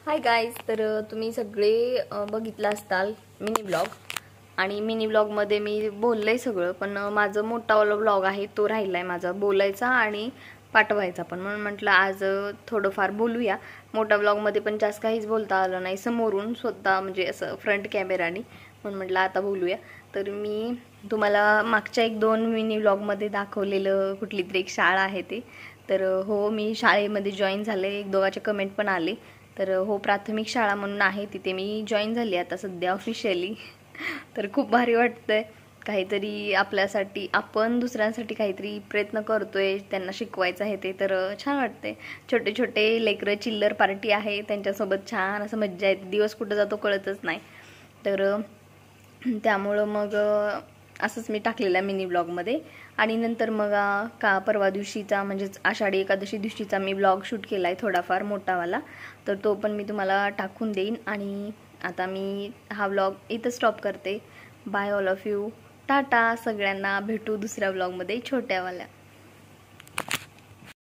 Hi guys, तर तुम्ही सगळे बघितलं असताल मिनी ब्लॉग. आणि मिनी ब्लॉगमध्ये मी बोललंय सगळं, पण माझं मोठावाला ब्लॉग आहे तो राहिलाय माझा बोलायचा आणि पाठवायचा पण. म्हणून म्हटलं आज थोडंफार बोलूया. मोठा ब्लॉगमध्ये पण जास्त काहीच बोलता आलं नाही समोरून, स्वतः म्हणजे असं फ्रंट कॅमेराने. म्हणून म्हटलं आता बोलूया. तर मी तुम्हाला मागच्या 1-2 मिनी ब्लॉगमध्ये दाखवलेलं कुठली तरी एक शाळा आहे ते. तर हो, मी शाळेमध्ये जॉईन झाले. 1-2चे कमेंट पण आले. तर हो, प्राथमिक शाळा म्हणून आहे, तिथे मी जॉईन झाली आता सध्या ऑफिशियली. तर खूप भारी वाटतंय. काहीतरी आपल्यासाठी, आपण दुसऱ्यांसाठी काहीतरी प्रयत्न करतोय, त्यांना शिकवायचं आहे ते. तर छान वाटतंय. छोटे छोटे लेकरं, चिल्लर पार्टी आहे, त्यांच्यासोबत छान असं मज्जा येते. दिवस कुठं जातो कळतच नाही. तर त्यामुळं मग असंच मी टाकलेलं मिनी ब्लॉगमध्ये. आणि नंतर मग परवा दिवशीचा म्हणजेच आषाढी एकादशी दिवशीचा मी ब्लॉग शूट केला आहे थोडाफार मोठावाला. तर तो पण मी तुम्हाला टाकून देईन. आणि आता मी हा ब्लॉग इथं स्टॉप करते. Bye all of you. Tata सगळ्यांना. भेटू दुसऱ्या ब्लॉगमध्ये छोट्यावाल्या.